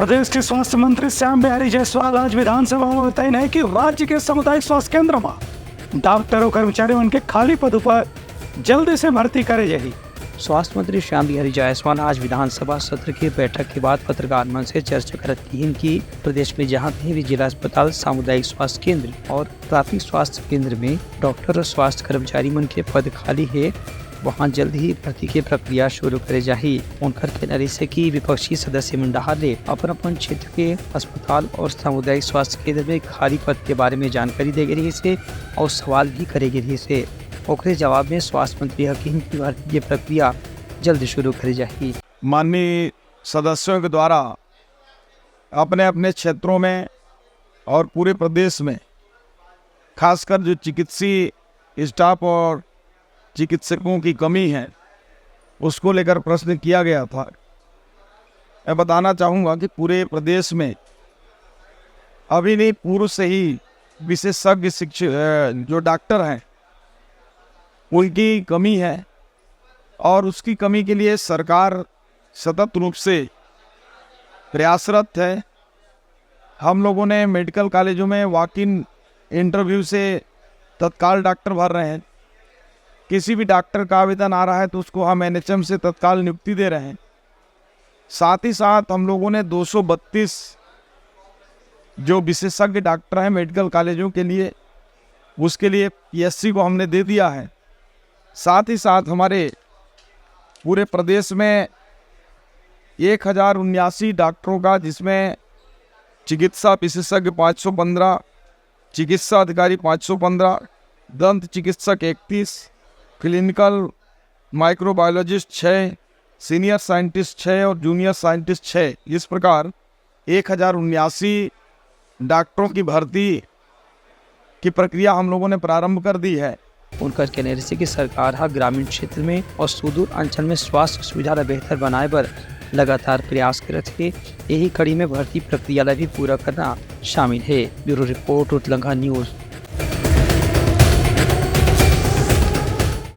प्रदेश के स्वास्थ्य मंत्री श्याम बिहारी जायसवाल आज विधानसभा में बताई है कि राज्य के सामुदायिक स्वास्थ्य केंद्र में डॉक्टरों कर्मचारियों के खाली पदों पर जल्दी से भर्ती करे जाएगी। स्वास्थ्य मंत्री श्याम बिहारी जायसवाल आज विधानसभा सत्र की बैठक के बाद पत्रकार मंच से चर्चा करती हैं कि प्रदेश में जहां कहीं भी जिला अस्पताल, सामुदायिक स्वास्थ्य केंद्र और प्राथमिक स्वास्थ्य केंद्र में डॉक्टर और स्वास्थ्य कर्मचारी मन के पद खाली है, वहां जल्द ही भर्ती की प्रक्रिया शुरू करे जाही। उनकर कहना से कि विपक्षी सदस्य मंडल ने अपन क्षेत्र के अस्पताल और सामुदायिक स्वास्थ्य केंद्र में खाली पद के बारे में जानकारी दे रही से और सवाल भी करे रही से। ओकरे जवाब में स्वास्थ्य मंत्री हकीम की भर्ती की प्रक्रिया जल्द शुरू करी जाएगी। माननीय सदस्यों के द्वारा अपने अपने क्षेत्रों में और पूरे प्रदेश में खासकर जो चिकित्सीय स्टाफ और चिकित्सकों की कमी है उसको लेकर प्रश्न किया गया था। मैं बताना चाहूँगा कि पूरे प्रदेश में अभी नहीं पूर्व से ही विशेषज्ञ शिक्षक जो डॉक्टर हैं उनकी कमी है और उसकी कमी के लिए सरकार सतत रूप से प्रयासरत है। हम लोगों ने मेडिकल कॉलेजों में वॉक इन इंटरव्यू से तत्काल डॉक्टर भर रहे हैं। किसी भी डॉक्टर का आवेदन आ रहा है तो उसको हम एनएचएम से तत्काल नियुक्ति दे रहे हैं। साथ ही साथ हम लोगों ने 232 जो विशेषज्ञ डॉक्टर हैं मेडिकल कॉलेजों के लिए, उसके लिए पीएससी को हमने दे दिया है। साथ ही साथ हमारे पूरे प्रदेश में 1079 डॉक्टरों का, जिसमें चिकित्सा विशेषज्ञ 515, चिकित्सा अधिकारी 515, दंत चिकित्सक 31, क्लिनिकल माइक्रोबायोलॉजिस्ट 6, सीनियर साइंटिस्ट 6 और जूनियर साइंटिस्ट 6। इस प्रकार 1079 डॉक्टरों की भर्ती की प्रक्रिया हम लोगों ने प्रारंभ कर दी है। उनका कहने से कि सरकार ग्रामीण क्षेत्र में और सुदूर अंचल में स्वास्थ्य सुविधा बेहतर बनाए पर लगातार प्रयास करत है। यही कड़ी में भर्ती प्रक्रिया भी पूरा करना शामिल है। ब्यूरो रिपोर्ट, उत्तलंघा न्यूज़।